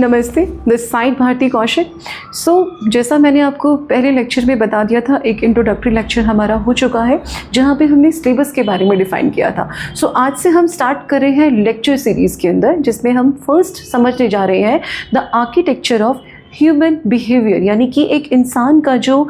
नमस्ते, this side Bharti Kaushik. जैसा मैंने आपको पहले लेक्चर में बता दिया था, एक इंट्रोडक्टरी लेक्चर हमारा हो चुका है जहाँ पे हमने सिलेबस के बारे में डिफ़ाइन किया था। आज से हम स्टार्ट कर रहे हैं लेक्चर सीरीज़ के अंदर, जिसमें हम फर्स्ट समझने जा रहे हैं the architecture of human behaviour, यानी कि एक इंसान का जो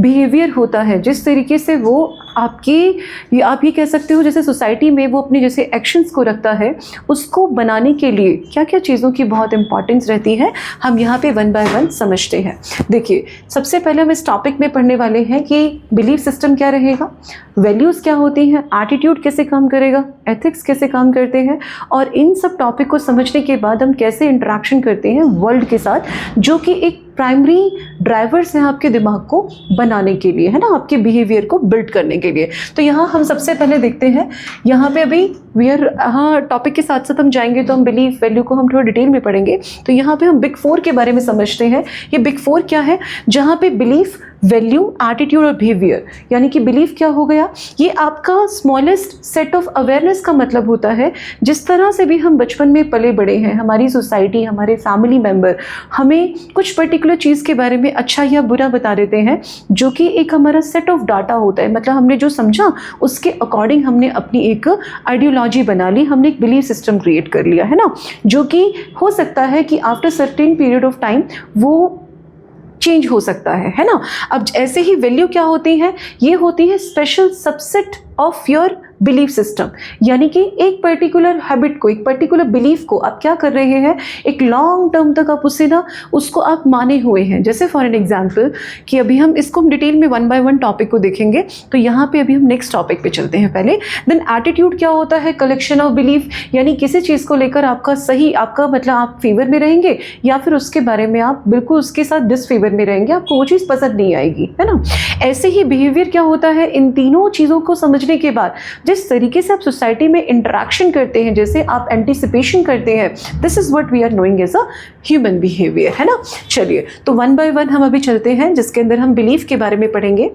बिहेवियर होता है, जिस तरीके से वो आप ये कह सकते हो जैसे सोसाइटी में वो अपने जैसे एक्शंस को रखता है, उसको बनाने के लिए क्या क्या चीज़ों की बहुत इंपॉर्टेंस रहती है, हम यहाँ पे वन बाय वन समझते हैं। देखिए, सबसे पहले हम इस टॉपिक में पढ़ने वाले हैं कि बिलीफ सिस्टम क्या रहेगा, वैल्यूज़ क्या होती हैं, एटीट्यूड कैसे काम करेगा, एथिक्स कैसे काम करते हैं, और इन सब टॉपिक को समझने के बाद हम कैसे इंटरेक्शन करते हैं वर्ल्ड के साथ, जो कि एक प्राइमरी ड्राइवर्स हैं आपके दिमाग को बनाने के लिए, है ना, आपके बिहेवियर को बिल्ड करने के लिए। तो यहाँ हम सबसे पहले देखते हैं, यहाँ पे अभी टॉपिक के साथ साथ हम जाएंगे तो हम बिलीफ वैल्यू को हम थोड़ा डिटेल में पढ़ेंगे। तो यहाँ पे हम बिग 4 के बारे में समझते हैं। ये बिग 4 क्या है, जहाँ पे बिलीफ, वैल्यू, एटीट्यूड और बिहेवियर, यानी कि बिलीफ क्या हो गया, ये आपका स्मॉलेस्ट सेट ऑफ अवेयरनेस का मतलब होता है। जिस तरह से भी हम बचपन में पले बड़े हैं, हमारी सोसाइटी, हमारे फैमिली मेम्बर हमें कुछ पर्टिकुलर चीज़ के बारे में अच्छा या बुरा बता देते हैं, जो कि एक हमारा सेट ऑफ डाटा होता है। मतलब हमने जो समझा उसके अकॉर्डिंग हमने अपनी एक आइडियोलॉजी बना ली, हमने एक बिलीफ सिस्टम क्रिएट कर लिया, है ना, जो कि हो सकता है कि after certain period of time वो चेंज हो सकता है ना। अब ऐसे ही वैल्यू क्या होती है, ये होती है special subset of your belief system, यानी कि एक पर्टिकुलर हैबिट को, एक पर्टिकुलर बिलीफ को आप क्या कर रहे हैं, एक लॉन्ग टर्म तक आप उसको आप माने हुए हैं। जैसे फॉर एन एग्जांपल कि अभी हम इसको डिटेल में वन बाय वन टॉपिक को देखेंगे, तो यहाँ पे अभी हम नेक्स्ट टॉपिक पे चलते हैं पहले। देन एटीट्यूड क्या होता है, कलेक्शन ऑफ बिलीफ, यानी किसी चीज़ को लेकर आपका मतलब आप फेवर में रहेंगे या फिर उसके बारे में आप बिल्कुल उसके साथ डिसफेवर में रहेंगे, आपको वो चीज़ पसंद नहीं आएगी, है ना। ऐसे ही बिहेवियर क्या होता है, इन तीनों चीज़ों को समझने के बाद जिस तरीके से आप सोसाइटी में इंटरेक्शन करते हैं, जैसे आप एंटिसिपेशन करते हैं, this is what we are knowing as a human behaviour, है ना। चलिए, तो वन बाय वन हम अभी चलते हैं, जिसके अंदर हम बिलीफ के बारे में पढ़ेंगे।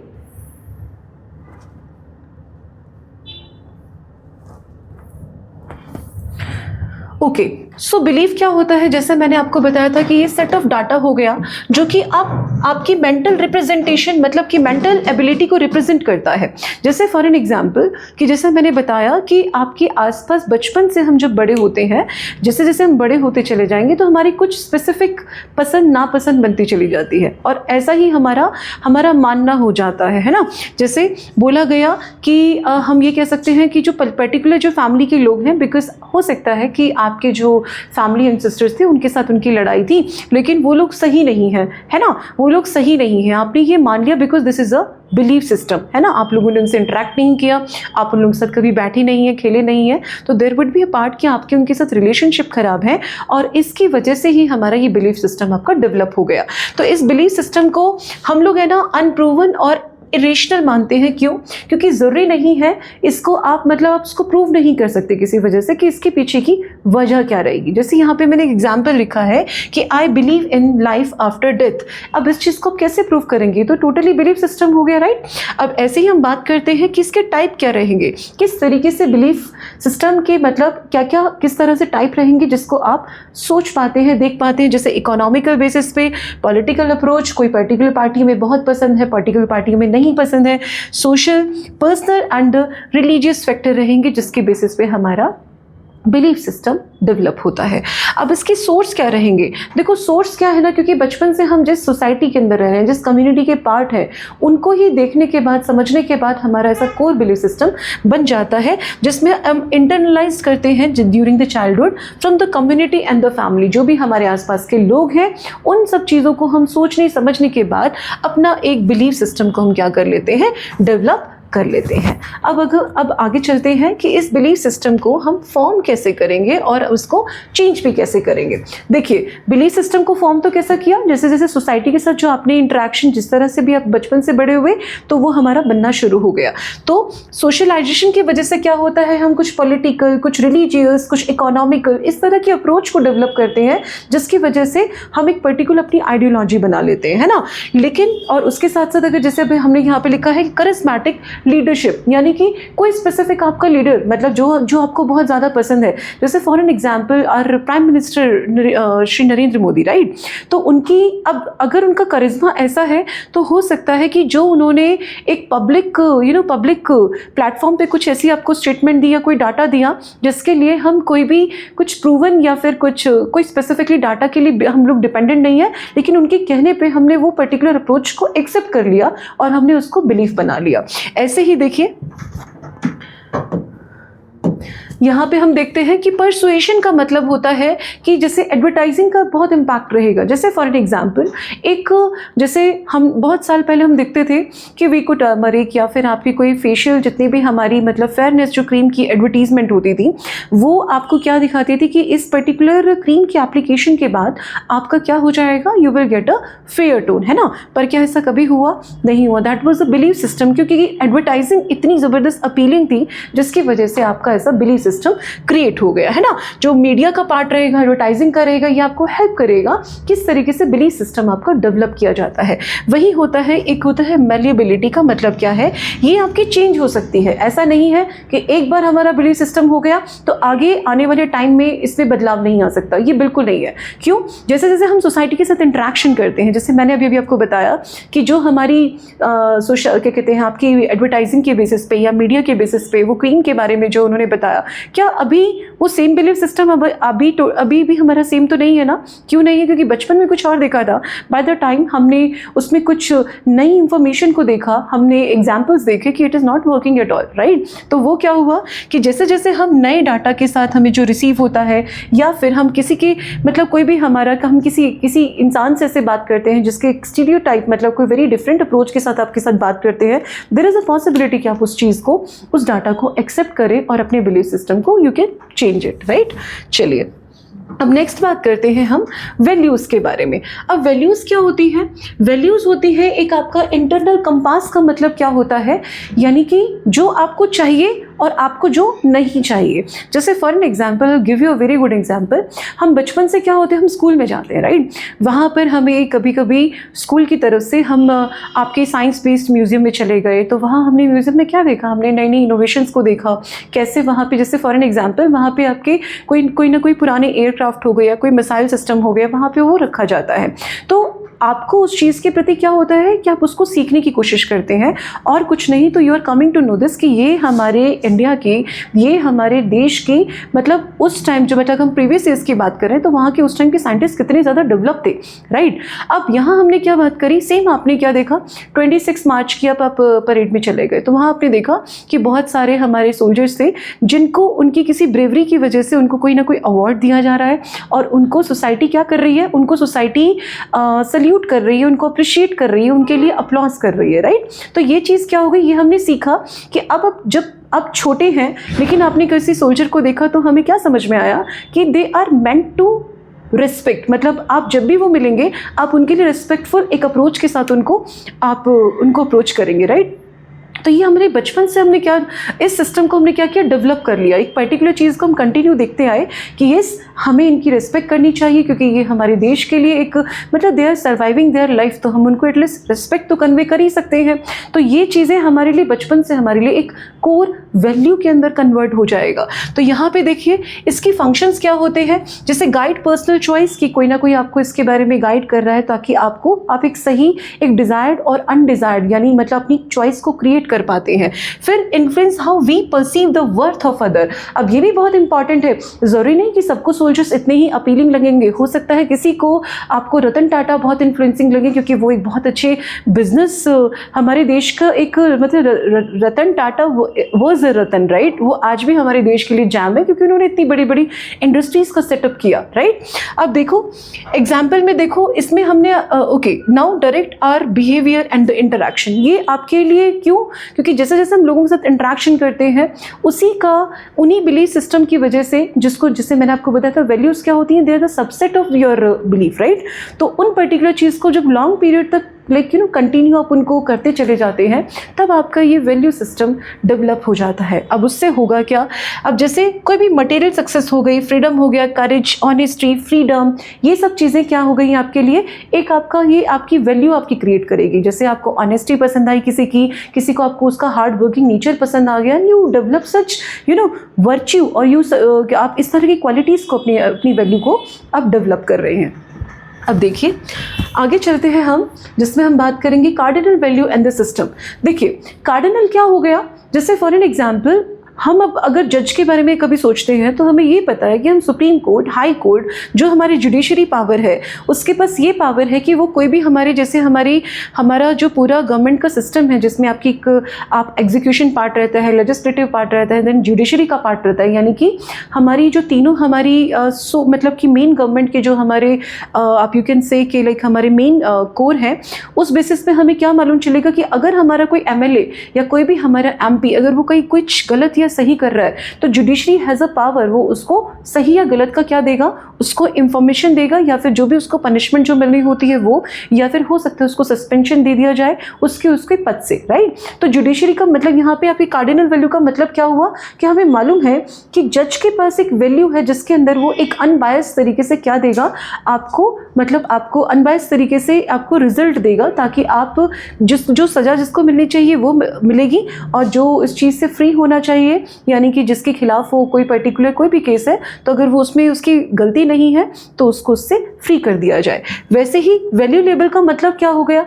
ओके, सो बिलीफ क्या होता है, जैसे मैंने आपको बताया था कि ये सेट ऑफ डाटा हो गया जो कि आपकी मेंटल रिप्रेजेंटेशन, मतलब कि मेंटल एबिलिटी को रिप्रेजेंट करता है। जैसे फॉर एन एग्जांपल कि जैसे मैंने बताया कि आपके आसपास बचपन से हम जब बड़े होते हैं, जैसे जैसे हम बड़े होते चले जाएंगे तो हमारी कुछ स्पेसिफिक पसंद नापसंद बनती चली जाती है, और ऐसा ही हमारा मानना हो जाता है ना। जैसे बोला गया कि हम ये कह सकते हैं कि जो पर्टिकुलर जो फैमिली के लोग हैं, बिकॉज हो सकता है कि आपके जो फैमिली एंसेस्टर्स थे उनके साथ उनकी लड़ाई थी, लेकिन वो लोग सही नहीं हैं, है ना, वो लोग सही नहीं हैं, आपने ये मान लिया because this is a belief system, है ना। आप लोगों ने उनसे इंटरेक्ट नहीं किया, आप उन लोगों के साथ कभी बैठी नहीं है, खेले नहीं है, तो there would be a part कि आपके उनके साथ रिलेशनशिप खराब है, और इसकी वजह से ही हमारा ये बिलीफ सिस्टम आपका डेवलप हो गया। तो इस बिलीफ सिस्टम को हम लोग, है ना, अनप्रूवन और इरेशनल मानते हैं। क्यों? क्योंकि ज़रूरी नहीं है इसको आप उसको प्रूव नहीं कर सकते किसी वजह से कि इसके पीछे की वजह क्या रहेगी। जैसे यहाँ पे मैंने एक एग्जाम्पल लिखा है कि I believe in life after death. अब इस चीज़ को आप कैसे प्रूव करेंगे, तो टोटली बिलीफ सिस्टम हो गया, राइट। अब ऐसे ही हम बात करते हैं कि इसके टाइप क्या रहेंगे, किस तरीके से बिलीफ सिस्टम के क्या क्या किस तरह से टाइप रहेंगे जिसको आप सोच पाते हैं, देख पाते हैं। जैसे इकोनॉमिकल बेसिस पे, पॉलिटिकल अप्रोच, कोई पर्टिकुलर पार्टी में बहुत पसंद है, पर्टिकुलर पार्टी में नहीं पसंद है, social, personal and religious factor रहेंगे जिसके बेसिस पे हमारा बिलीफ सिस्टम डेवलप होता है। अब इसके सोर्स क्या रहेंगे, देखो सोर्स क्या है ना, क्योंकि बचपन से हम जिस सोसाइटी के अंदर रह रहे हैं, जिस कम्युनिटी के पार्ट है, उनको ही देखने के बाद, समझने के बाद हमारा ऐसा कोर बिलीफ सिस्टम बन जाता है, जिसमें हम इंटरनलाइज करते हैं during the childhood from the community and the family. जो भी हमारे आसपास के लोग हैं, उन सब चीज़ों को हम सोचने समझने के बाद अपना एक बिलीफ सिस्टम को हम क्या कर लेते हैं, डेवलप कर लेते हैं। अब आगे चलते हैं कि इस बिलीफ सिस्टम को हम फॉर्म कैसे करेंगे और उसको चेंज भी कैसे करेंगे। देखिए, बिलीफ सिस्टम को फॉर्म तो कैसा किया, जैसे जैसे सोसाइटी के साथ जो आपने इंटरेक्शन, जिस तरह से भी आप बचपन से बड़े हुए, तो वो हमारा बनना शुरू हो गया। तो सोशलाइजेशन की वजह से क्या होता है, हम कुछ पॉलिटिकल, कुछ रिलीजियस, कुछ इकोनॉमिकल, इस तरह की अप्रोच को डेवलप करते हैं, जिसकी वजह से हम एक पर्टिकुलर अपनी आइडियोलॉजी बना लेते हैं, है ना। लेकिन और उसके साथ साथ अगर जैसे अभी हमने यहाँ पे लिखा है करिस्मेटिक लीडरशिप, यानी कि कोई स्पेसिफिक आपका लीडर, मतलब जो आपको बहुत ज़्यादा पसंद है, जैसे for an example our prime minister Shri Narendra Modi, right. तो उनकी अब अगर उनका करिश्मा ऐसा है तो हो सकता है कि जो उन्होंने एक पब्लिक पब्लिक प्लेटफॉर्म पे कुछ ऐसी आपको स्टेटमेंट दी या कोई डाटा दिया जिसके लिए हम कोई भी कुछ प्रूवन या फिर कोई स्पेसिफिकली डाटा के लिए हम लोग डिपेंडेंट नहीं है, लेकिन उनके कहने पे हमने वो पर्टिकुलर अप्रोच को एक्सेप्ट कर लिया और हमने उसको बिलीफ बना लिया। ऐसे ही देखिए यहाँ पे हम देखते हैं कि परसुएशन का मतलब होता है कि जैसे एडवर्टाइजिंग का बहुत इम्पैक्ट रहेगा। जैसे फॉर एन एग्जांपल जैसे हम बहुत साल पहले हम देखते थे कि वीको टर्मरिक या फिर आपकी कोई फेशियल जितनी भी हमारी मतलब फेयरनेस जो क्रीम की एडवर्टीजमेंट होती थी वो आपको क्या दिखाती थी कि इस पर्टिकुलर क्रीम की एप्लीकेशन के बाद आपका क्या हो जाएगा, you will get a fair tone, है ना। पर क्या ऐसा कभी हुआ? नहीं हुआ। That was a belief system, क्योंकि एडवर्टाइजिंग इतनी ज़बरदस्त अपीलिंग थी जिसकी वजह से आपका ऐसा बिलीफ सिस्टम क्रिएट हो गया, है ना। जो मीडिया का पार्ट रहेगा, एडवर्टाइजिंग का रहेगा, ये आपको हेल्प करेगा किस तरीके से बिलीफ सिस्टम आपका डेवलप किया जाता है। वही होता है, एक होता है मैल्येबिलिटी का मतलब क्या है, ये आपकी चेंज हो सकती है। ऐसा नहीं है कि एक बार हमारा बिलीफ सिस्टम हो गया तो आगे आने वाले टाइम में इसमें बदलाव नहीं आ सकता, ये बिल्कुल नहीं है। क्यों? जैसे जैसे हम सोसाइटी के साथ इंटरेक्शन करते हैं, जैसे मैंने अभी आपको बताया कि जो हमारी सोशल क्या कहते हैं आपकी एडवर्टाइजिंग के बेसिस पे या मीडिया के बेसिस पे वो क्रीम के बारे में जो उन्होंने बताया, क्या अभी वो सेम बिलीफ सिस्टम अभी भी हमारा सेम तो नहीं है ना। क्यों नहीं है? क्योंकि बचपन में कुछ और देखा था, बाय द टाइम हमने उसमें कुछ नई इंफॉर्मेशन को देखा, हमने एग्जाम्पल्स देखे कि it is not working at all, right. तो वो क्या हुआ कि जैसे जैसे हम नए डाटा के साथ हमें जो रिसीव होता है या फिर हम किसी के मतलब कोई भी हम किसी इंसान से ऐसे बात करते हैं जिसके स्टीरियोटाइप मतलब कोई वेरी डिफरेंट अप्रोच के साथ आपके साथ बात करते हैं, देयर इज़ अ पॉसिबिलिटी कि आप उस चीज़ को, उस डाटा को एक्सेप्ट करें और अपने बिलीफ सिस्टम को you can change it, right. चलिए अब नेक्स्ट बात करते हैं हम वैल्यूज़ के बारे में। अब वैल्यूज़ क्या होती है? वैल्यूज़ होती है एक आपका इंटरनल कंपास का मतलब क्या होता है, यानी कि जो आपको चाहिए और आपको जो नहीं चाहिए। जैसे for an example, give you a very good example, हम बचपन से क्या होते हैं, हम स्कूल में जाते हैं, राइट। वहाँ पर हमें कभी कभी स्कूल की तरफ से हम आपके साइंस बेस्ड म्यूजियम में चले गए, तो वहाँ हमने म्यूजियम में क्या देखा, हमने नई नई इनोवेशंस को देखा, कैसे वहाँ पे जैसे फॉर एन एग्जाम्पल वहाँ पे आपके कोई ना कोई पुराने एयरक्राफ्ट हो गया, कोई मिसाइल सिस्टम हो गया, वहाँ पे वो रखा जाता है। तो आपको उस चीज़ के प्रति क्या होता है कि आप उसको सीखने की कोशिश करते हैं और कुछ नहीं तो you are coming to know this कि ये हमारे इंडिया की, ये हमारे देश की, मतलब उस टाइम जो मतलब हम प्रीवियस ईयर्स की बात करें तो वहाँ के उस टाइम के साइंटिस्ट कितने ज़्यादा डेवलप थे, राइट। अब यहाँ हमने क्या बात करी, सेम आपने क्या देखा, 26 मार्च की आप परेड में चले गए तो वहाँ आपने देखा कि बहुत सारे हमारे सोल्जर्स थे जिनको उनकी किसी ब्रेवरी की वजह से उनको कोई ना कोई अवार्ड दिया जा रहा है और उनको सोसाइटी क्या कर रही है, उनको सोसाइटी सल्यूट कर रही है, उनको अप्रिशिएट कर रही है, उनके लिए अपलॉज कर रही है, राइट। तो ये चीज़ क्या हो गई, ये हमने सीखा कि अब जब आप छोटे हैं लेकिन आपने किसी सोल्जर को देखा तो हमें क्या समझ में आया कि they are meant to respect, मतलब आप जब भी वो मिलेंगे आप उनके लिए रिस्पेक्टफुल एक अप्रोच के साथ उनको अप्रोच करेंगे, राइट। तो ये हमारे बचपन से हमने क्या, इस सिस्टम को हमने क्या किया, डेवलप कर लिया। एक पर्टिकुलर चीज़ को हम कंटिन्यू देखते आए कि यस हमें इनकी रिस्पेक्ट करनी चाहिए क्योंकि ये हमारे देश के लिए एक मतलब they are surviving their life, तो हम उनको एटलीस्ट रिस्पेक्ट तो कन्वे कर ही सकते हैं। तो ये चीज़ें हमारे लिए बचपन से हमारे लिए एक कोर वैल्यू के अंदर कन्वर्ट हो जाएगा। तो यहाँ पे देखिए इसकी फंक्शंस क्या होते हैं, जैसे गाइड पर्सनल चॉइस की, कोई ना कोई आपको इसके बारे में गाइड कर रहा है ताकि आप एक सही, एक डिज़ायर्ड और अनडिज़ायर्ड यानी मतलब अपनी चॉइस को क्रिएट कर पाते हैं। फिर influence how we perceive the worth of other. अब ये भी बहुत इंपॉर्टेंट है, जरूरी नहीं कि सबको सोल्जर्स इतने ही अपीलिंग लगेंगे, हो सकता है किसी को आपको रतन टाटा बहुत इन्फ्लुएंसिंग लगे क्योंकि वो एक बहुत अच्छे बिजनेस, हमारे देश का एक मतलब रतन टाटा वाज अ रतन, राइट। वो आज भी हमारे देश के लिए जैम है क्योंकि उन्होंने इतनी बड़ी बड़ी इंडस्ट्रीज का सेटअप किया, राइट। अब देखो एग्जाम्पल में देखो, इसमें हमने okay now direct our behaviour and the interaction. ये आपके लिए क्यों, क्योंकि जैसे जैसे हम लोगों के साथ इंटरेक्शन करते हैं उन्हीं बिलीफ सिस्टम की वजह से, जिससे मैंने आपको बताया था वैल्यूज़ क्या होती हैं, they are the subset of your belief, right. तो उन पर्टिकुलर चीज़ को जब लॉन्ग पीरियड तक लाइक कंटिन्यू आप उनको करते चले जाते हैं, तब आपका ये वैल्यू सिस्टम डेवलप हो जाता है। अब उससे होगा क्या, अब जैसे कोई भी मटेरियल सक्सेस हो गई, फ्रीडम हो गया, करेज, ऑनेस्टी, फ्रीडम, ये सब चीज़ें क्या हो गई आपके लिए, एक आपका ये आपकी वैल्यू आपकी क्रिएट करेगी। जैसे आपको ऑनेस्टी पसंद आई किसी को आपको उसका हार्ड वर्किंग नेचर पसंद आ गया, यू डेवलप सच वर्च्यू, और आप इस तरह की क्वालिटीज़ को अपनी वैल्यू को आप डेवलप कर रहे हैं। अब देखिए आगे चलते हैं हम, जिसमें हम बात करेंगे cardinal value and the system. देखिए कार्डिनल क्या हो गया, जैसे फॉर एन एग्जांपल हम अब अगर जज के बारे में कभी सोचते हैं तो हमें ये पता है कि हम सुप्रीम कोर्ट, हाई कोर्ट, जो हमारी जुडिशरी पावर है, उसके पास ये पावर है कि वो कोई भी हमारे जैसे हमारा जो पूरा गवर्नमेंट का सिस्टम है, जिसमें आप एग्जीक्यूशन पार्ट रहता है, लेजिस्लेटिव पार्ट रहता है, देन जुडिशरी का पार्ट रहता है, यानी कि हमारी जो तीनों हमारी मतलब कि मेन गवर्नमेंट के जो हमारे आप यू कैन से कि लाइक हमारे मेन कोर है, उस बेसिस पे हमें क्या मालूम चलेगा कि अगर हमारा कोई MLA या कोई भी हमारा MP अगर वो कोई कुछ गलत या सही कर रहा है, तो जुडिशरी हैज़ अ पावर, वो उसको सही या गलत का क्या देगा, उसको इंफॉर्मेशन देगा, या फिर जो भी उसको पनिशमेंट जो मिलनी होती है वो, या फिर हो सकता है उसको सस्पेंशन दे दिया जाए उसके पद से, राइट। तो जुडिशरी का मतलब यहाँ पे आपकी कार्डिनल वैल्यू का मतलब क्या हुआ कि हमें मालूम है कि जज के पास एक वैल्यू है जिसके अंदर वो एक अनबायस्ड तरीके से क्या देगा आपको, मतलब आपको अनबायस्ड तरीके से आपको रिजल्ट देगा, ताकि आप जो सज़ा जिसको मिलनी चाहिए वो मिलेगी, और जो इस चीज़ से फ्री होना चाहिए, यानी कि जिसके खिलाफ हो कोई पर्टिकुलर कोई भी केस है, तो अगर वो उसमें उसकी गलती नहीं है तो उसको उससे फ्री कर दिया जाए। वैसे ही वैल्यू लेबल का मतलब क्या हो गया,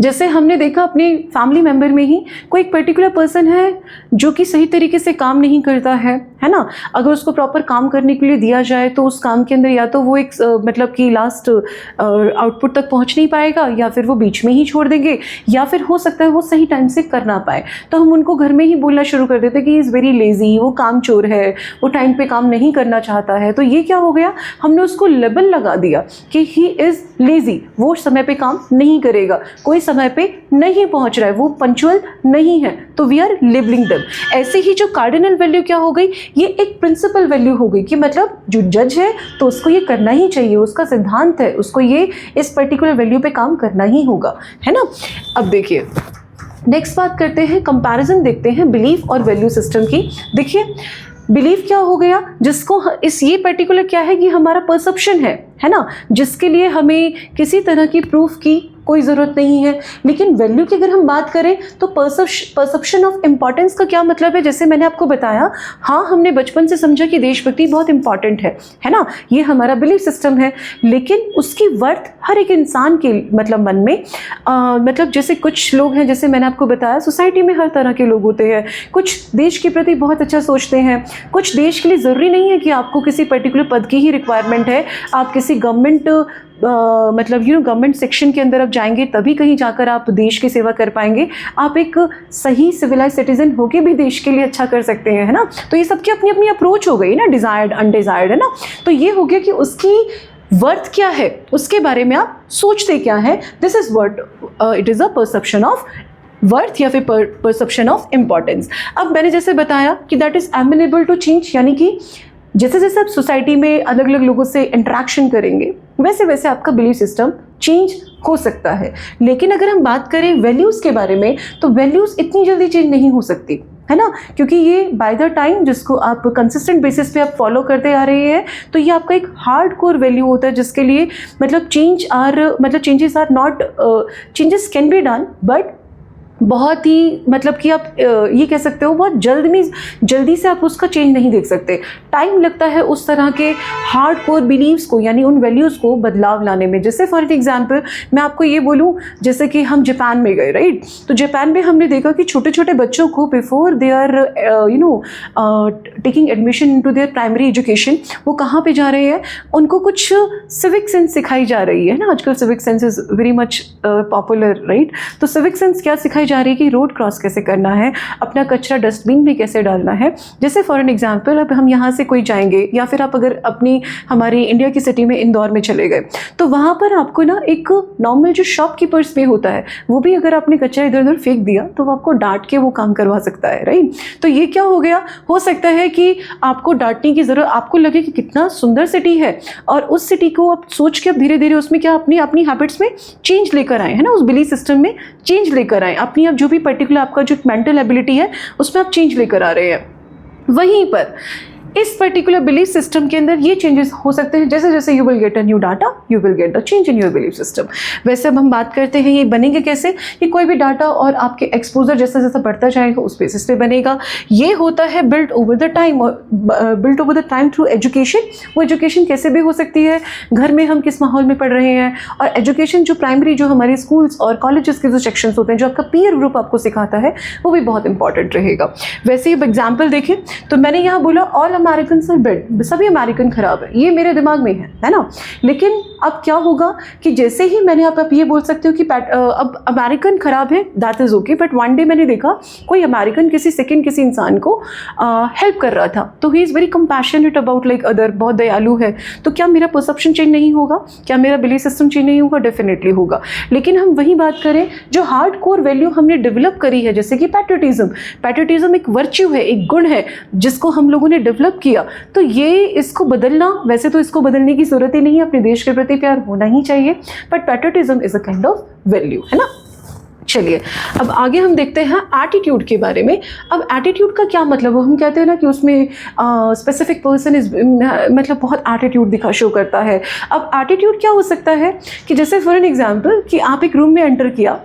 जैसे हमने देखा अपने फैमिली मेंबर में ही कोई एक पर्टिकुलर पर्सन है जो कि सही तरीके से काम नहीं करता है ना, अगर उसको प्रॉपर काम करने के लिए दिया जाए तो उस काम के अंदर या तो वो एक मतलब कि लास्ट आउटपुट तक पहुंच नहीं पाएगा, या फिर वो बीच में ही छोड़ देंगे, या फिर हो सकता है वो सही टाइम से कर ना पाए, तो हम उनको घर में ही बोलना शुरू कर देते कि इज़ वेरी लेज़ी, वो काम चोर है, वो टाइम पे काम नहीं करना चाहता है। तो ये क्या हो गया, हमने उसको लेबल लगा दिया कि ही इज़ लेज़ी, वो समय पे काम नहीं करेगा, कोई समय पे नहीं पहुंच रहा है, वो पंक्चुअल नहीं है, तो वी आर लेबलिंग देम। ऐसे ही जो कार्डिनल वैल्यू क्या हो गई, ये एक प्रिंसिपल वैल्यू हो गई कि मतलब जो जज है तो उसको ये करना ही चाहिए, उसका सिद्धांत है, उसको ये इस पर्टिकुलर वैल्यू पे काम करना ही होगा, है ना। अब देखिए नेक्स्ट बात करते हैं, कंपैरिजन देखते हैं बिलीफ और वैल्यू सिस्टम की। देखिए बिलीफ क्या हो गया, जिसको ये पर्टिकुलर क्या है कि हमारा परसेप्शन है ना, जिसके लिए हमें किसी तरह की प्रूफ की कोई ज़रूरत नहीं है। लेकिन वैल्यू की अगर हम बात करें तो परसेप्शन ऑफ इम्पॉर्टेंस का क्या मतलब है, जैसे मैंने आपको बताया, हाँ हमने बचपन से समझा कि देशभक्ति बहुत इंपॉर्टेंट है ना, ये हमारा बिलीफ सिस्टम है, लेकिन उसकी वर्थ हर एक इंसान के मतलब मन में मतलब जैसे कुछ लोग हैं, जैसे मैंने आपको बताया सोसाइटी में हर तरह के लोग होते हैं, कुछ देश के प्रति बहुत अच्छा सोचते हैं, कुछ देश के लिए ज़रूरी नहीं है कि आपको किसी पर्टिकुलर पद की ही रिक्वायरमेंट है, आप किसी गवर्नमेंट मतलब गवर्नमेंट सेक्शन के अंदर आप जाएंगे तभी कहीं जाकर आप देश की सेवा कर पाएंगे, आप एक सही सिविलाइज सिटीजन होके भी देश के लिए अच्छा कर सकते हैं, है ना। तो ये सबकी अपनी अपनी अप्रोच हो गई ना, डिजायर्ड अनडिजायर्ड, है ना। तो ये हो गया कि उसकी वर्थ क्या है, उसके बारे में आप सोचते क्या है, this is worth, it is a perception of worth या फिर परसेप्शन ऑफ इम्पॉर्टेंस। अब मैंने जैसे बताया कि that is amenable to change, यानी कि जैसे जैसे आप सोसाइटी में अलग अलग लोगों से इंटरेक्शन करेंगे वैसे वैसे आपका बिलीफ सिस्टम चेंज हो सकता है। लेकिन अगर हम बात करें वैल्यूज़ के बारे में, तो वैल्यूज़ इतनी जल्दी चेंज नहीं हो सकती, है ना, क्योंकि ये बाय द टाइम जिसको आप कंसिस्टेंट बेसिस पे आप फॉलो करते आ रहे हैं, तो ये आपका एक हार्ड कोर वैल्यू होता है, जिसके लिए मतलब changes are not, changes can be done, but बहुत ही मतलब कि आप ये कह सकते हो बहुत जल्दी से आप उसका चेंज नहीं देख सकते, टाइम लगता है उस तरह के हार्ड कोर बिलीव्स को, यानी उन वैल्यूज़ को बदलाव लाने में। जैसे फॉर एग्जांपल मैं आपको ये बोलूँ, जैसे कि हम जापान में गए, राइट, तो जापान में हमने देखा कि छोटे छोटे बच्चों को before they are taking admission into their primary education, वो कहाँ पे जा रहे हैं, उनको कुछ सिविक सेंस सिखाई जा रही है ना, आजकल civic sense is very much popular, right. तो सिविक सेंस क्या सिखाई जा रही है कि रोड क्रॉस कैसे करना है, अपना कचरा डस्टबिन में कैसे डालना है। जैसे फॉर एन एग्जांपल, अब हम यहाँ से कोई जाएंगे या फिर आप अगर अपनी हमारी इंडिया की सिटी में इंदौर में चले गए, तो वहाँ पर आपको ना एक नॉर्मल जो शॉपकीपर्स पे होता है, वो भी अगर आपने कचरा इधर उधर फेंक दिया तो वो आपको डांट के वो काम करवा सकता है, राइट। तो ये क्या हो गया, हो सकता है कि आपको डांटने की ज़रूरत, आपको लगे कि कितना सुंदर सिटी है, और उस सिटी को आप सोच के धीरे धीरे उसमें क्या अपनी अपनी हैबिट्स में चेंज लेकर आए, है ना, उस बिलीफ सिस्टम में चेंज लेकर आए, अपनी अब जो भी पर्टिकुलर आपका जो मेंटल एबिलिटी है उसमें आप चेंज लेकर आ रहे हैं। वहीं पर इस पर्टिकुलर बिलीफ सिस्टम के अंदर ये चेंजेस हो सकते हैं, जैसे जैसे you will get a new data, you will get the change in your belief system. वैसे अब हम बात करते हैं ये बनेंगे कैसे, कि कोई भी डाटा और आपके एक्सपोजर जैसा जैसा बढ़ता जाएगा उस बेसिस पे बनेगा। ये होता है बिल्ड ओवर द टाइम, और build over the time through education. वो एजुकेशन कैसे भी हो सकती है, घर में हम किस माहौल में पढ़ रहे हैं, और एजुकेशन जो प्राइमरी जो हमारे स्कूल्स और कॉलेजेस के जो सेक्शंस होते हैं, जो आपका पीयर ग्रुप आपको सिखाता है, वो भी बहुत इंपॉर्टेंट रहेगा। वैसे ही एग्जाम्पल देखें तो मैंने यहाँ बोला ऑल अमेरिकन आर बैड, सभी अमेरिकन खराब है, ये मेरे दिमाग में है ना। लेकिन अब क्या होगा कि जैसे ही मैंने आप ये बोल सकते हो कि अब अमेरिकन खराब है, that is okay, but one day मैंने देखा कोई अमेरिकन किसी सेकंड किसी इंसान को हेल्प कर रहा था, तो he is very compassionate about like other, बहुत दयालु है, तो क्या मेरा परसेप्शन चेंज नहीं होगा, क्या मेरा बिलीफ सिस्टम चेंज नहीं होगा? डेफिनेटली होगा। लेकिन हम वही बात करें जो हार्ड कोर वैल्यू हमने डेवलप करी है, जैसे कि पैट्रियटिज्म एक वर्च्यू है, एक गुण है जिसको हम लोगों ने डेवलप किया, तो ये इसको बदलना, वैसे तो इसको बदलने की जरूरत ही नहीं है, अपने देश के प्रति प्यार होना ही चाहिए, but patriotism is a kind of value, है ना। चलिए अब आगे हम देखते हैं एटीट्यूड के बारे में। अब एटीट्यूड का क्या मतलब है, हम कहते हैं ना कि उसमें स्पेसिफिक पर्सन इज मतलब बहुत एटीट्यूड दिखा शो करता है। अब एटीट्यूड क्या हो सकता है कि जैसे फॉर एन एग्जांपल कि आप एक रूम में एंटर किया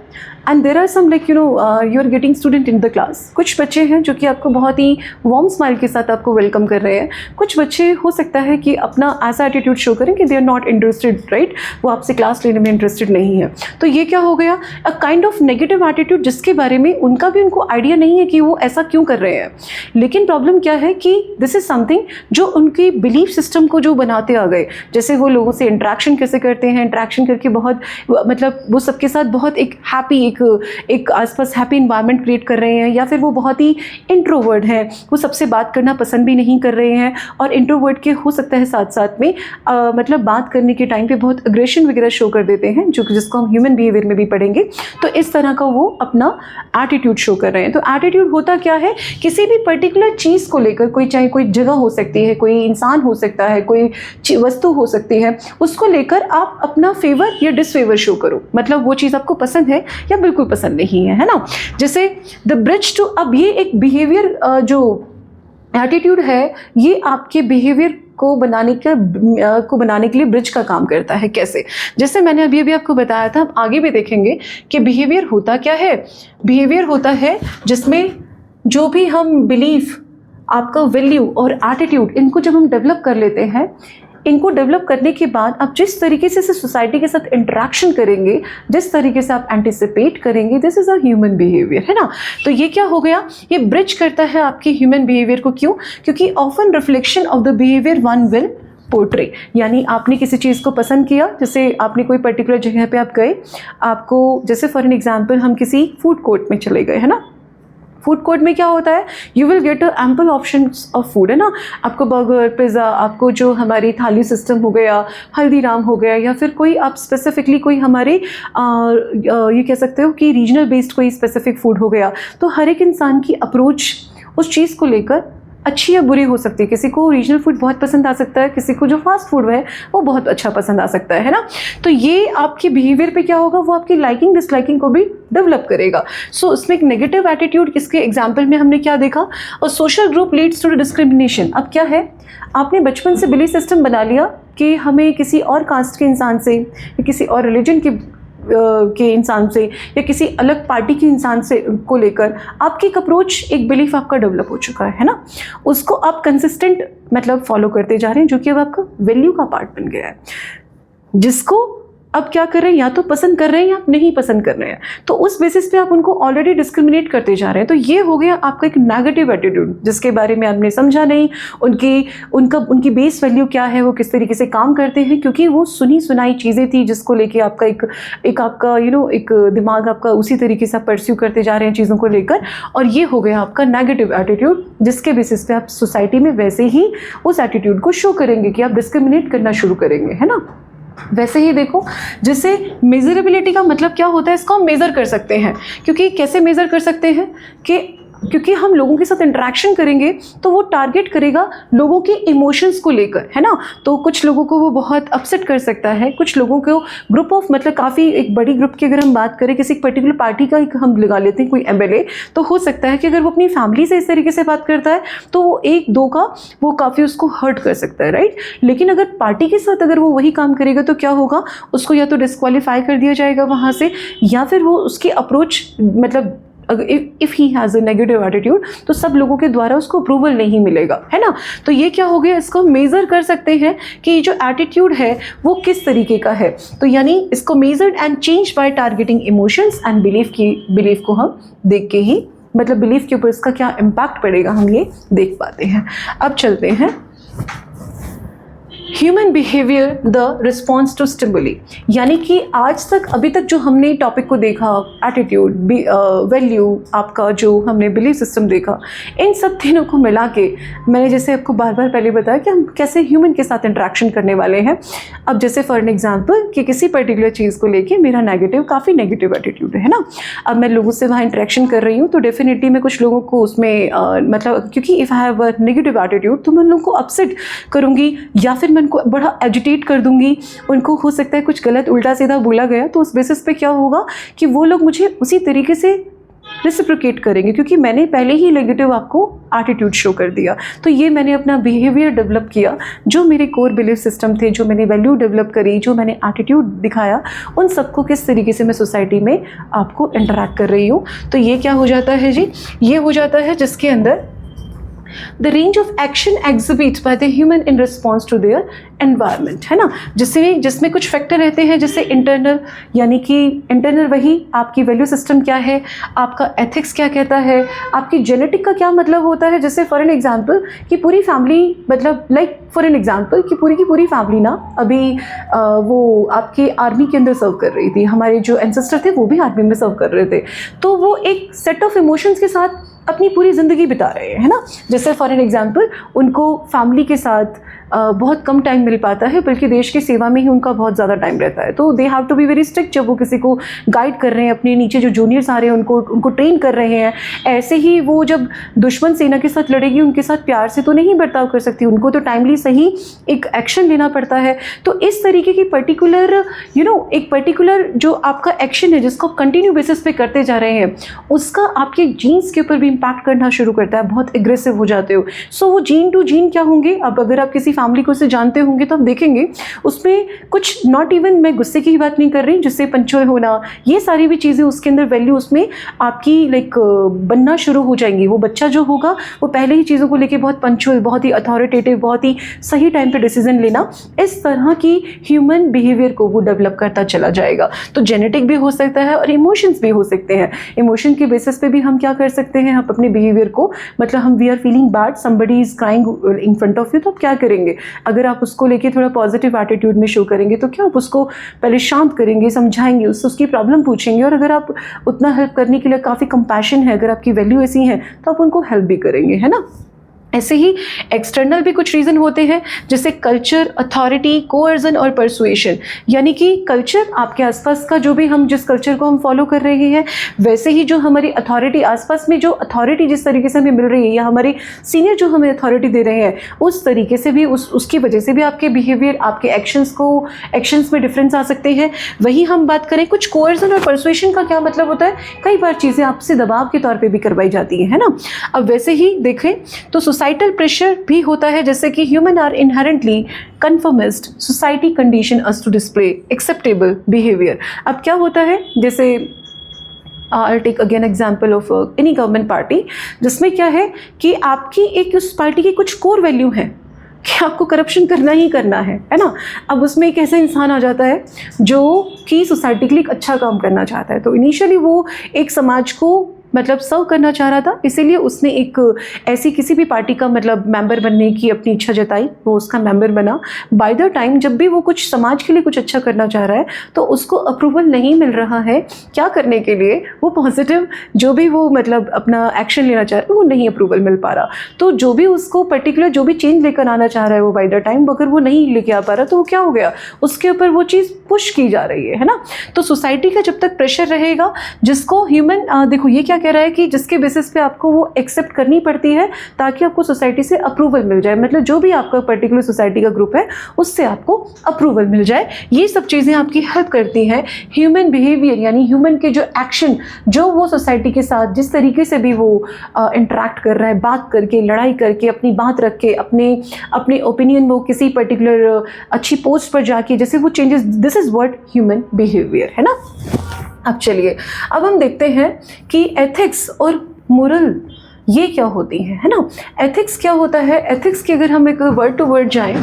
and there are some like you are getting student in the class. कुछ बच्चे हैं जो कि आपको बहुत ही वार्म स्माइल के साथ आपको वेलकम कर रहे हैं, कुछ बच्चे हो सकता है कि अपना ऐसा एटीट्यूड शो करें कि they are not interested, right, वो आपसे क्लास लेने में इंटरेस्टेड नहीं है। तो ये क्या हो गया, a kind of negative attitude, जिसके बारे में उनको आइडिया नहीं है कि वो ऐसा क्यों कर रहे हैं। लेकिन प्रॉब्लम क्या है कि दिस इज समथिंग जो उनकी बिलीफ सिस्टम को जो बनाते आ गए, जैसे वो लोगों से इंट्रैक्शन कैसे करते हैं, इंट्रैक्शन करके बहुत मतलब वो सबके साथ बहुत एक हैप्पी एक आसपास हैप्पी इन्वायरमेंट क्रिएट कर रहे हैं, या फिर वो बहुत ही इंट्रोवर्ट हैं, वो सबसे बात करना पसंद भी नहीं कर रहे हैं, और इंट्रोवर्ट के हो सकता है साथ साथ में मतलब बात करने के टाइम पे बहुत अग्रेशन वगैरह शो कर देते हैं, जो जिसको हम ह्यूमन बिहेवियर में भी पढ़ेंगे। तो इस तरह का वो अपना एटीट्यूड शो कर रहे हैं। तो एटीट्यूड होता क्या है, किसी भी पर्टिकुलर चीज़ को लेकर, कोई चाहे कोई जगह हो सकती है, कोई इंसान हो सकता है, कोई वस्तु हो सकती है, उसको लेकर आप अपना फेवर या डिसफेवर शो करो, मतलब वो चीज़ आपको पसंद है या बिल्कुल पसंद नहीं है ना। जैसे द ब्रिज टू, अब ये एक बिहेवियर जो एटीट्यूड है, ये आपके बिहेवियर को बनाने के लिए ब्रिज का काम करता है। कैसे, जैसे मैंने अभी आपको बताया था, हम आगे भी देखेंगे कि बिहेवियर होता क्या है। बिहेवियर होता है जिसमें जो भी हम बिलीफ, आपका वैल्यू और एटीट्यूड, इनको जब हम डेवलप कर लेते हैं, इनको डेवलप करने के बाद आप जिस तरीके से सोसाइटी के साथ इंटरेक्शन करेंगे, जिस तरीके से आप एंटिसिपेट करेंगे, this is a human behaviour, है ना। तो ये क्या हो गया, ये ब्रिज करता है आपके ह्यूमन बिहेवियर को। क्यों? क्योंकि often reflection of the behaviour one will portray, यानी आपने किसी चीज़ को पसंद किया, जैसे आपने कोई पर्टिकुलर जगह पे आप गए, आपको जैसे फॉर एन एग्जांपल हम किसी फूड कोर्ट में चले गए, है ना। फूड कोर्ट में क्या होता है, you will get ample options of food, है ना। आपको बर्गर, पिज़्ज़ा, आपको जो हमारी थाली सिस्टम हो गया, हल्दीराम हो गया, या फिर कोई आप स्पेसिफिकली कोई हमारे ये कह सकते हो कि रीजनल बेस्ड कोई स्पेसिफिक फूड हो गया। तो हर एक इंसान की अप्रोच उस चीज़ को लेकर अच्छी या बुरी हो सकती है। किसी को रीजनल फूड बहुत पसंद आ सकता है, किसी को जो फास्ट फूड है वो बहुत अच्छा पसंद आ सकता है ना। तो ये आपके बिहेवियर पे क्या होगा, वो आपकी लाइकिंग डिसलाइकिंग को भी डेवलप करेगा। सो इसमें एक नेगेटिव एटीट्यूड, इसके एग्जाम्पल में हमने क्या देखा, और social group leads to discrimination. अब क्या है, आपने बचपन से बिलीफ सिस्टम बना लिया कि हमें किसी और कास्ट के इंसान से या किसी और रिलीजन के इंसान से या किसी अलग पार्टी के इंसान से को लेकर आपकी एक अप्रोच, एक बिलीफ आपका डेवलप हो चुका है ना। उसको आप कंसिस्टेंट मतलब फॉलो करते जा रहे हैं, जो कि अब आपका वैल्यू का पार्ट बन गया है, जिसको अब क्या कर रहे हैं, या तो पसंद कर रहे हैं या आप नहीं पसंद कर रहे हैं, तो उस बेसिस पे आप उनको ऑलरेडी डिस्क्रिमिनेट करते जा रहे हैं। तो ये हो गया आपका एक नेगेटिव एटीट्यूड, जिसके बारे में आपने समझा नहीं, उनकी बेस वैल्यू क्या है, वो किस तरीके से काम करते हैं, क्योंकि वो सुनी सुनाई चीज़ें थी जिसको लेके आपका एक आपका एक दिमाग आपका उसी तरीके से आप परस्यू करते जा रहे हैं चीज़ों को लेकर, और ये हो गया आपका नेगेटिव एटीट्यूड, जिसके बेसिस पे आप सोसाइटी में वैसे ही उस एटीट्यूड को शो करेंगे कि आप डिस्क्रिमिनेट करना शुरू करेंगे, है ना। वैसे ही देखो, जैसे मेजरेबिलिटी का मतलब क्या होता है, इसको हम मेज़र कर सकते हैं, क्योंकि कैसे मेज़र कर सकते हैं कि क्योंकि हम लोगों के साथ इंटरेक्शन करेंगे तो वो टारगेट करेगा लोगों के इमोशंस को लेकर, है ना। तो कुछ लोगों को वो बहुत अपसेट कर सकता है, कुछ लोगों को ग्रुप ऑफ मतलब काफ़ी एक बड़ी ग्रुप की अगर हम बात करें, किसी पर्टिकुलर पार्टी का एक हम लगा लेते हैं कोई MLA, तो हो सकता है कि अगर वो अपनी फैमिली से इस तरीके से बात करता है तो वो एक दो का वो काफ़ी उसको हर्ट कर सकता है, राइट। लेकिन अगर पार्टी के साथ अगर वो वही काम करेगा तो क्या होगा, उसको या तो डिस्क्वालीफाई कर दिया जाएगा वहाँ से, या फिर वो उसकी अप्रोच मतलब if he has a negative attitude तो सब लोगों के द्वारा उसको अप्रूवल नहीं मिलेगा, है ना। तो ये क्या हो गया, इसको मेज़र कर सकते हैं कि ये जो एटीट्यूड है वो किस तरीके का है। तो यानी इसको measured and change bye targeting emotions and belief को हम देख के ही मतलब बिलीफ के ऊपर इसका क्या इम्पैक्ट पड़ेगा हम ये देख पाते हैं। अब चलते हैं human behaviour the response to stimuli, यानी कि आज तक अभी तक जो हमने टॉपिक को देखा, एटीट्यूड, वैल्यू, आपका जो हमने बिलीफ सिस्टम देखा, इन सब तीनों को मिला के मैंने जैसे आपको बार बार पहले बताया कि हम कैसे ह्यूमन के साथ इंटरेक्शन करने वाले हैं। अब जैसे फॉर एन एग्जाम्पल कि किसी पर्टिकुलर चीज़ को लेके मेरा काफ़ी नेगेटिव एटीट्यूड है ना। अब मैं लोगों से वहाँ इंटरेक्शन कर रही हूँ तो डेफिनेटली मैं कुछ लोगों को उसमें मतलब क्योंकि if I have a negative attitude तो मैं उन लोगों को अपसेट करूँगी या फिर मैं उनको बड़ा एजिटेट कर दूंगी। उनको हो सकता है कुछ गलत उल्टा सीधा बोला गया तो उस बेसिस पे क्या होगा कि वो लोग मुझे उसी तरीके से रेसिप्रोकेट करेंगे, क्योंकि मैंने पहले ही नेगेटिव आपको एटीट्यूड शो कर दिया। तो ये मैंने अपना बिहेवियर डेवलप किया, जो मेरे कोर बिलीफ सिस्टम थे, जो मैंने वैल्यू डेवलप करी, जो मैंने एटीट्यूड दिखाया, उन सबको किस तरीके से मैं सोसाइटी में आपको इंटरेक्ट कर रही हूँ। तो ये क्या हो जाता है जी, ये हो जाता है जिसके अंदर the range of action exhibited by the human in response to their environment, है ना। जिसमें कुछ फैक्टर रहते हैं, जैसे इंटरनल, यानी कि इंटरनल वही आपकी वैल्यू सिस्टम क्या है, आपका एथिक्स क्या कहता है, आपकी जेनेटिक का क्या मतलब होता है। जैसे फॉर एन एग्जांपल कि पूरी फैमिली मतलब लाइक फॉर एन एग्जांपल कि पूरी की पूरी फैमिली ना अभी वो आपके आर्मी के अंदर सर्व कर रही थी, हमारे जो एंसेस्टर थे वो भी आर्मी में सर्व कर रहे थे, तो वो एक सेट ऑफ इमोशंस के साथ अपनी पूरी ज़िंदगी बिता रहे हैं, है ना। जैसे फॉर एन एग्जांपल उनको फैमिली के साथ बहुत कम टाइम मिल पाता है, बल्कि देश की सेवा में ही उनका बहुत ज़्यादा टाइम रहता है। तो they have to be very strict जब वो किसी को गाइड कर रहे हैं, अपने नीचे जो जूनियर्स आ रहे हैं उनको ट्रेन कर रहे हैं। ऐसे ही वो जब दुश्मन सेना के साथ लड़ेगी उनके साथ प्यार से तो नहीं बर्ताव कर सकती, उनको तो टाइमली सही एक एक्शन लेना पड़ता है। तो इस तरीके की पर्टिकुलर एक पर्टिकुलर जो आपका एक्शन है जिसको कंटिन्यू बेसिस पे करते जा रहे हैं, उसका आपके जीन्स के ऊपर भी इम्पैक्ट करना शुरू करता है, बहुत एग्रेसिव हो जाते हो। सो वो जीन टू जीन क्या होंगे, अब अगर आप किसी फैमिली को से जानते होंगे तो आप देखेंगे उसमें कुछ नॉट इवन, मैं गुस्से की ही बात नहीं कर रही, जिससे पंचुअल होना, ये सारी भी चीज़ें उसके अंदर वैल्यू उसमें आपकी लाइक बनना शुरू हो जाएंगी। वो बच्चा जो होगा वो पहले ही चीज़ों को लेके बहुत पंचुअल, बहुत ही अथॉरिटेटिव, बहुत ही सही टाइम पे डिसीजन लेना, इस तरह की ह्यूमन बिहेवियर को वो डेवलप करता चला जाएगा। तो जेनेटिक भी हो सकता है और इमोशंस भी हो सकते हैं। इमोशन के बेसिस पे भी हम क्या कर सकते हैं, हम अपने बिहेवियर को मतलब हम we are feeling bad, somebody is crying in front of you, तो आप क्या करेंगे, अगर आप उसको लेके थोड़ा पॉजिटिव एटीट्यूड में शो करेंगे तो क्या आप उसको पहले शांत करेंगे, समझाएंगे, उसकी प्रॉब्लम पूछेंगे, और अगर आप उतना हेल्प करने के लिए काफ़ी कंपैशन है, अगर आपकी वैल्यू ऐसी है तो आप उनको हेल्प भी करेंगे, है ना। ऐसे ही एक्सटर्नल भी कुछ रीज़न होते हैं, जैसे कल्चर, अथॉरिटी, कोअर्जन और परसुएशन, यानी कि कल्चर आपके आसपास का जो भी हम जिस कल्चर को हम फॉलो कर रहे हैं, वैसे ही जो हमारी अथॉरिटी आसपास में जो अथॉरिटी जिस तरीके से हमें मिल रही है या हमारे सीनियर जो हमें अथॉरिटी दे रहे हैं उस तरीके से भी उसकी वजह से भी आपके बिहेवियर, आपके एक्शंस में डिफरेंस आ सकते हैं। वही हम बात करें कुछ कोअर्जन और परसुएशन का क्या मतलब होता है, कई बार चीज़ें आपसे दबाव के तौर पर भी करवाई जाती है ना। अब वैसे ही देखें तो सोसाइटल प्रेशर भी होता है, जैसे कि human are inherently conformist, society condition us to display acceptable behaviour. अब क्या होता है, जैसे I'll take again example of any government party, जिसमें क्या है कि आपकी एक उस पार्टी की कुछ कोर वैल्यू है कि आपको करप्शन करना ही करना है ना। अब उसमें एक ऐसा इंसान आ जाता है जो कि सोसाइटी के लिए एक अच्छा काम करना चाहता है। तो इनिशियली वो एक समाज को मतलब सर्व करना चाह रहा था, इसीलिए उसने एक ऐसी किसी भी पार्टी का मतलब मेंबर बनने की अपनी इच्छा जताई, वो उसका मेंबर बना। बाय द टाइम जब भी वो कुछ समाज के लिए कुछ अच्छा करना चाह रहा है तो उसको अप्रूवल नहीं मिल रहा है क्या करने के लिए, वो पॉजिटिव जो भी वो मतलब अपना एक्शन लेना चाह रहा है वो नहीं अप्रूवल मिल पा रहा। तो जो भी उसको पर्टिकुलर जो भी चेंज लेकर आना चाह रहा है वो बाय द टाइम अगर वो नहीं लेके आ पा रहा तो वो क्या हो गया, उसके ऊपर वो चीज़ पुश की जा रही है ना। तो सोसाइटी का जब तक प्रेशर रहेगा, जिसको ह्यूमन देखो ये क्या कह रहा है कि जिसके बेसिस पे आपको वो एक्सेप्ट करनी पड़ती है ताकि आपको सोसाइटी से अप्रूवल मिल जाए, मतलब जो भी आपका पर्टिकुलर सोसाइटी का ग्रुप है उससे आपको अप्रूवल मिल जाए। ये सब चीज़ें आपकी हेल्प करती हैं ह्यूमन बिहेवियर, यानी ह्यूमन के जो एक्शन, जो वो सोसाइटी के साथ जिस तरीके से भी वो इंटरेक्ट कर रहा है, बात करके, लड़ाई करके, अपनी बात रख के, अपने ओपिनियन वो किसी पर्टिकुलर अच्छी पोस्ट पर जाके जैसे वो changes, this is what human behaviour है ना। अब चलिए अब हम देखते हैं कि एथिक्स और मोरल ये क्या होती है ना। एथिक्स क्या होता है, एथिक्स की अगर हम एक वर्ड टू वर्ड जाएं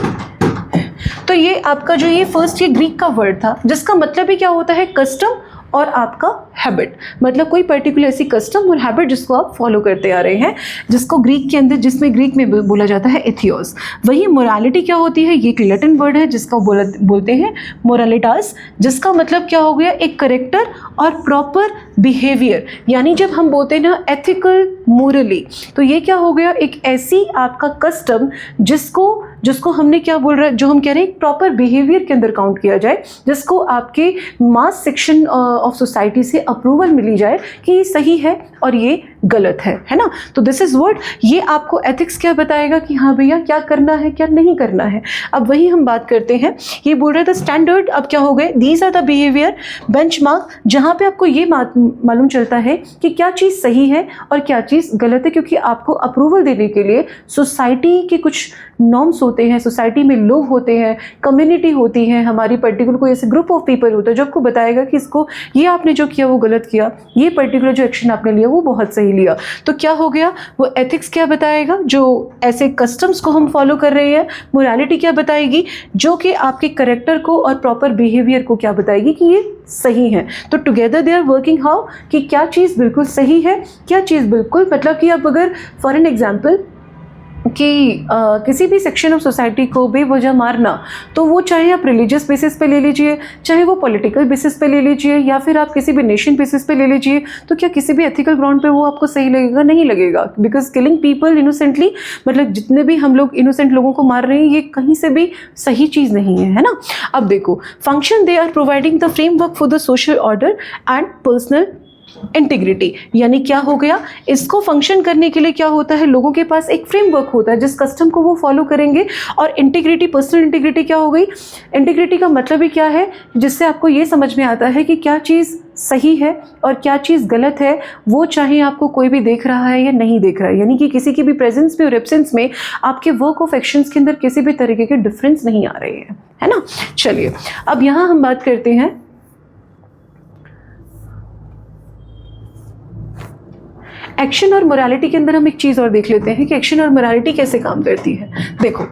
तो ये आपका जो ये फर्स्ट ये ग्रीक का वर्ड था जिसका मतलब ही क्या होता है, कस्टम और आपका हैबिट, मतलब कोई पर्टिकुलर ऐसी कस्टम और हैबिट जिसको आप फॉलो करते आ रहे हैं, जिसको ग्रीक के अंदर, जिसमें ग्रीक में बोला जाता है एथियोस। वही मोरालिटी क्या होती है, ये एक लैटिन वर्ड है जिसका बोलते हैं मोरालिटास, जिसका मतलब क्या हो गया, एक करेक्टर और प्रॉपर बिहेवियर। यानी जब हम बोलते हैं ना एथिकल मोरली, तो ये क्या हो गया, एक ऐसी आपका कस्टम जिसको हमने क्या बोल रहा है, जो हम कह रहे हैं प्रॉपर बिहेवियर के अंदर काउंट किया जाए, जिसको आपके मास सेक्शन ऑफ सोसाइटी से अप्रूवल मिली जाए कि ये सही है और ये गलत है ना। तो दिस इज व्हाट, ये आपको एथिक्स क्या बताएगा कि हाँ भैया क्या करना है क्या नहीं करना है। अब वही हम बात करते हैं, ये बोल रहे थे स्टैंडर्ड, अब क्या हो गए, these are the behaviour benchmark, जहाँ पे आपको ये मालूम चलता है कि क्या चीज़ सही है और क्या चीज़ गलत है, क्योंकि आपको अप्रूवल देने के लिए सोसाइटी के कुछ नॉर्म्स होते हैं, सोसाइटी में लोग होते हैं, कम्युनिटी होती है, हमारी पर्टिकुलर कोई ऐसे ग्रुप ऑफ पीपल होता है जो आपको बताएगा कि इसको, ये आपने जो किया वो गलत किया, ये पर्टिकुलर जो एक्शन आपने लिया वो बहुत सही लिया। तो क्या हो गया, वो एथिक्स क्या बताएगा, जो ऐसे कस्टम्स को हम फॉलो कर रहे हैं। मोरालिटी क्या बताएगी, जो कि आपके करेक्टर को और प्रॉपर बिहेवियर को क्या बताएगी कि ये सही है। तो together they are working how, कि क्या चीज़ बिल्कुल सही है, क्या चीज़ बिल्कुल, मतलब कि अब अगर फॉर एन एग्जाम्पल कि किसी भी सेक्शन ऑफ सोसाइटी को बेवजह मारना, तो वो चाहे आप रिलीजियस बेसिस पे ले लीजिए, चाहे वो पॉलिटिकल बेसिस पे ले लीजिए, या फिर आप किसी भी नेशन बेसिस पे ले लीजिए, तो क्या किसी भी एथिकल ग्राउंड पे वो आपको सही लगेगा, नहीं लगेगा। बिकॉज किलिंग पीपल इनोसेंटली, मतलब जितने भी हम लोग इनोसेंट लोगों को मार रहे हैं, ये कहीं से भी सही चीज़ नहीं है ना। अब देखो function, they are providing the framework for the social order and personal integrity. यानी क्या हो गया, इसको फंक्शन करने के लिए क्या होता है, लोगों के पास एक फ्रेमवर्क होता है जिस कस्टम को वो फॉलो करेंगे। और इंटीग्रिटी, पर्सनल इंटीग्रिटी क्या हो गई, इंटीग्रिटी का मतलब ही क्या है, जिससे आपको ये समझ में आता है कि क्या चीज़ सही है और क्या चीज़ गलत है, वो चाहे आपको कोई भी देख रहा है या नहीं देख रहा है। यानी कि किसी की भी प्रेजेंस में और एब्सेंस में आपके वर्क ऑफ एक्शंस के अंदर किसी भी तरीके के डिफरेंस नहीं आ रहे हैं, है ना। चलिए अब यहाँ हम बात करते हैं एक्शन और मोरालिटी के अंदर। हम एक चीज़ और देख लेते हैं कि एक्शन और मोरालिटी कैसे काम करती है। देखो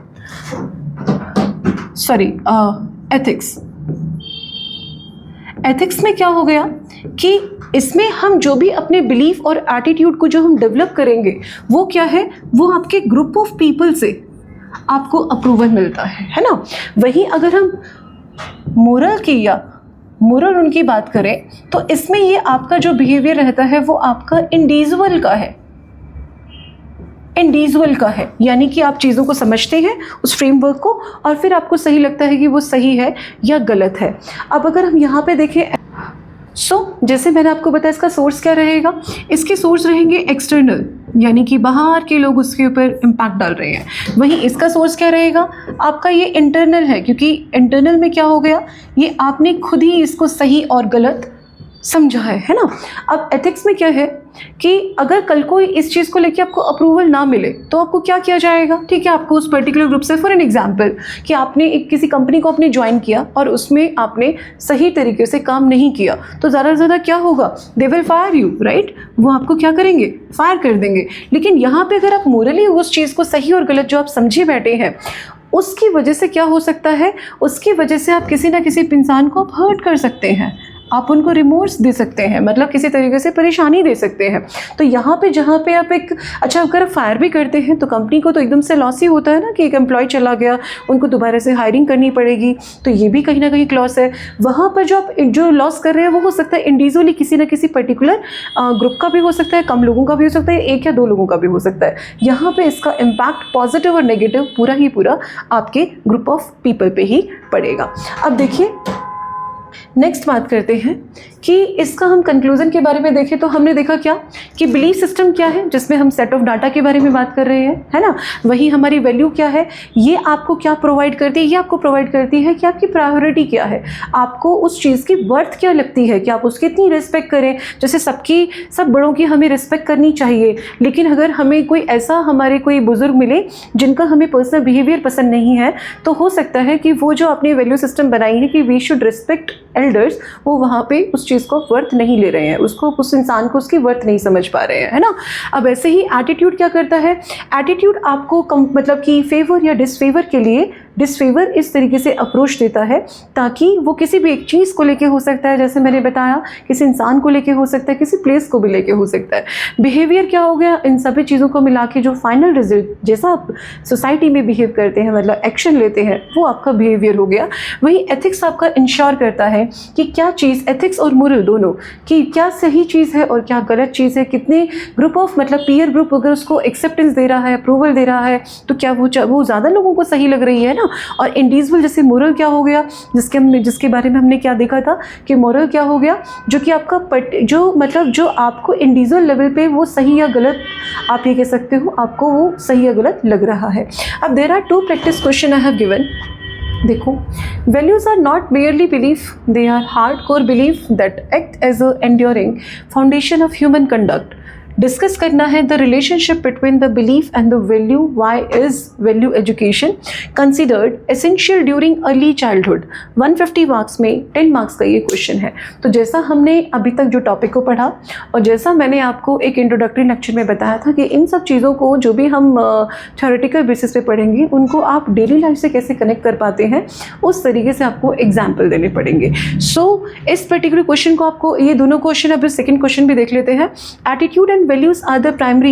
एथिक्स में क्या हो गया कि इसमें हम जो भी अपने बिलीफ और एटीट्यूड को जो हम डेवलप करेंगे वो क्या है, वो आपके ग्रुप ऑफ पीपल से आपको अप्रूवल मिलता है ना। वहीं अगर हम मोरल उनकी बात करें तो इसमें ये आपका जो बिहेवियर रहता है वो आपका इंडिविजुअल का है, यानी कि आप चीज़ों को समझते हैं उस फ्रेमवर्क को और फिर आपको सही लगता है कि वो सही है या गलत है। अब अगर हम यहाँ पे देखें, जैसे मैंने आपको बताया इसका सोर्स क्या रहेगा, इसके सोर्स रहेंगे एक्सटर्नल, यानी कि बाहर के लोग उसके ऊपर इम्पैक्ट डाल रहे हैं। वहीं इसका सोर्स क्या रहेगा, आपका ये इंटरनल है, क्योंकि इंटरनल में क्या हो गया, ये आपने खुद ही इसको सही और गलत समझा है ना। अब एथिक्स में क्या है कि अगर कल को इस चीज़ को लेके आपको अप्रूवल ना मिले तो आपको क्या किया जाएगा, ठीक है, आपको उस पर्टिकुलर ग्रुप से, फॉर एन एग्जांपल कि आपने एक किसी कंपनी को आपने ज्वाइन किया और उसमें आपने सही तरीके से काम नहीं किया, तो ज़्यादा से ज़्यादा क्या होगा, they will fire you, right, वो आपको क्या करेंगे, फायर कर देंगे। लेकिन यहाँ पर अगर आप मोरली उस चीज़ को सही और गलत जो आप समझे बैठे हैं उसकी वजह से क्या हो सकता है, उसकी वजह से आप किसी ना किसी इंसान को आप हर्ट कर सकते हैं, आप उनको रिमोर्स दे सकते हैं, मतलब किसी तरीके से परेशानी दे सकते हैं। तो यहाँ पे जहाँ पे आप एक अच्छा अगर फायर भी करते हैं तो कंपनी को तो एकदम से लॉस ही होता है ना कि एक एम्प्लॉय चला गया, उनको दोबारा से हायरिंग करनी पड़ेगी, तो ये भी कहीं ना कहीं लॉस है। वहाँ पर जो आप जो लॉस कर रहे हैं वो हो सकता है इंडिविजुअली किसी ना किसी पर्टिकुलर ग्रुप का भी हो सकता है, कम लोगों का भी हो सकता है, 1 या 2 लोगों का भी हो सकता है। यहाँ पर इसका इम्पैक्ट पॉजिटिव और नेगेटिव पूरा ही पूरा आपके ग्रुप ऑफ पीपल पे ही पड़ेगा। अब देखिए नेक्स्ट बात करते हैं कि इसका हम कंक्लूजन के बारे में देखें तो हमने देखा क्या कि बिलीफ सिस्टम क्या है, जिसमें हम सेट ऑफ डाटा के बारे में बात कर रहे हैं, है ना। वही हमारी वैल्यू क्या है, ये आपको क्या प्रोवाइड करती है, ये आपको प्रोवाइड करती है कि आपकी प्रायोरिटी क्या है, आपको उस चीज़ की वर्थ क्या लगती है कि आप उसकी इतनी रिस्पेक्ट करें। जैसे सब बड़ों की हमें रिस्पेक्ट करनी चाहिए, लेकिन अगर हमें कोई ऐसा हमारे कोई बुजुर्ग मिले जिनका हमें पर्सनल बिहेवियर पसंद नहीं है, तो हो सकता है कि वो जो अपनी वैल्यू सिस्टम बनाई है कि वी शुड रिस्पेक्ट एल्डर्स, वो वहाँ पे उस चीज़ को वर्थ नहीं ले रहे हैं, उसको उस इंसान को उसकी वर्थ नहीं समझ पा रहे हैं, है ना। अब ऐसे ही एटीट्यूड क्या करता है, एटीट्यूड आपको मतलब कि फेवर या डिसफेवर के लिए डिसफेवर इस तरीके से अप्रोच देता है ताकि वो किसी भी एक चीज़ को लेके हो सकता है, जैसे मैंने बताया किसी इंसान को लेके हो सकता है, किसी प्लेस को भी लेके हो सकता है। बिहेवियर क्या हो गया, इन सभी चीज़ों को मिला के जो फाइनल रिजल्ट जैसा आप सोसाइटी में बिहेव करते हैं, मतलब एक्शन लेते हैं, वो आपका बिहेवियर हो गया। वही एथिक्स आपका इंश्योर करता है कि क्या चीज़, एथिक्स और मोरल दोनों, कि क्या सही चीज़ है और क्या गलत चीज़ है, कितने ग्रुप ऑफ मतलब पीयर ग्रुप अगर उसको एक्सेप्टेंस दे रहा है, अप्रूवल दे रहा है, तो क्या वो ज़्यादा लोगों को सही लग रही है ना। और इंडिविजुअल जैसे मोरल क्या हो गया, जिसके बारे में हमने क्या देखा था कि मोरल क्या हो गया, जो कि आपका जो आपको इंडिविजुअल लेवल पे वो सही या गलत, आप ये कह सकते हो आपको वो सही या गलत लग रहा है। अब there are 2 practice question I have given. देखो, values are not merely belief, they are hard core belief that act as a enduring foundation of human conduct. Discuss करना है the relationship between the belief and the value, why is value education considered essential during early childhood. 150 marks में 10 marks का ये question है। तो जैसा हमने अभी तक जो टॉपिक को पढ़ा और जैसा मैंने आपको एक इंट्रोडक्टरी लेक्चर में बताया था कि इन सब चीज़ों को जो भी हम थ्योरेटिकल बेसिस पे पढ़ेंगे उनको आप डेली लाइफ से कैसे कनेक्ट कर पाते हैं, उस तरीके से आपको एग्जाम्पल देने पड़ेंगे। सो इस पर्टिकुलर क्वेश्चन को आपको, ये दोनों क्वेश्चन अब सेकेंड क्वेश्चन भी देख लेते हैं। Attitude and values are the primary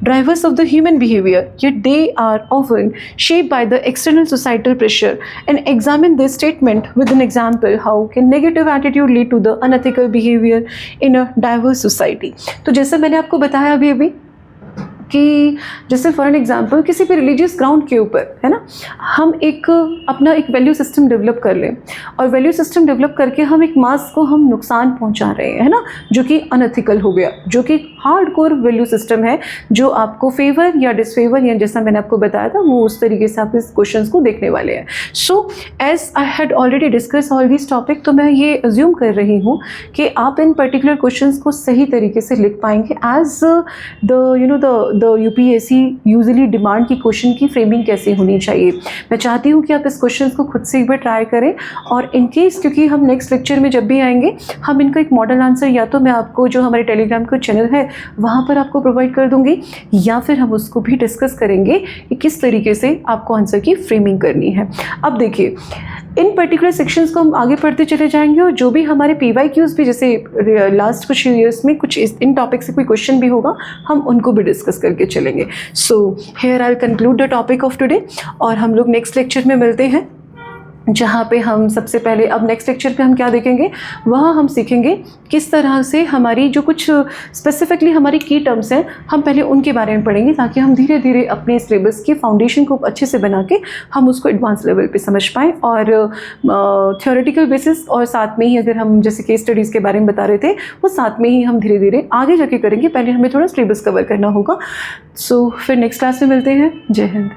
drivers of the human behavior, yet they are often shaped by the external societal pressure. And examine this statement with an example. How can negative attitude lead to the unethical behavior in a diverse society? तो जैसे मैंने आपको बताया अभी कि जैसे for an example किसी भी रिलीजियस ग्राउंड के ऊपर, है ना, हम अपना एक वैल्यू सिस्टम डेवलप कर लें और वैल्यू सिस्टम डेवलप करके हम एक मास को हम नुकसान पहुंचा रहे हैं, है ना, जो कि अनएथिकल हो गया, जो कि हार्ड कोर वैल्यू सिस्टम है, जो आपको फेवर या डिसफेवर या जैसा मैंने आपको बताया था वो उस तरीके से आप इस क्वेश्चन को देखने वाले हैं। So as I had already discuss all this topic, तो मैं ये अज्यूम कर रही हूँ कि आप इन पर्टिकुलर क्वेश्चन को सही तरीके से लिख पाएंगे as the UPSC usually demand की क्वेश्चन की फ्रेमिंग कैसे होनी चाहिए। मैं चाहती हूँ कि आप इस क्वेश्चन को खुद से एक बार ट्राई करें और इन केस, क्योंकि हम नेक्स्ट लेक्चर में जब भी आएंगे हम इनका एक मॉडल आंसर या तो मैं आपको जो हमारे टेलीग्राम का चैनल है वहाँ पर आपको प्रोवाइड कर दूँगी, या फिर हम उसको भी डिस्कस करेंगे कि किस तरीके से आपको आंसर की फ्रेमिंग करनी है। अब देखिए, इन पर्टिकुलर सेक्शंस को हम आगे पढ़ते चले जाएंगे और जो भी हमारे PYQs भी, जैसे लास्ट कुछ ईयर्स में कुछ इन टॉपिक से कोई क्वेश्चन भी होगा, हम उनको भी डिस्कस करके चलेंगे। So here I will conclude the topic of today और हम लोग नेक्स्ट लेक्चर में मिलते हैं, जहाँ पे हम सबसे पहले, अब नेक्स्ट लेक्चर पे हम क्या देखेंगे, वहाँ हम सीखेंगे किस तरह से हमारी जो कुछ स्पेसिफिकली हमारी की टर्म्स हैं हम पहले उनके बारे में पढ़ेंगे, ताकि हम धीरे धीरे अपने सिलेबस के फाउंडेशन को अच्छे से बना के हम उसको एडवांस लेवल पे समझ पाएँ और थ्योरेटिकल बेसिस और साथ में ही अगर हम जैसे केस स्टडीज़ के बारे में बता रहे थे वो साथ में ही हम धीरे धीरे आगे जाके करेंगे। पहले हमें थोड़ा सिलेबस कवर करना होगा। सो फिर नेक्स्ट क्लास में मिलते हैं। जय हिंद।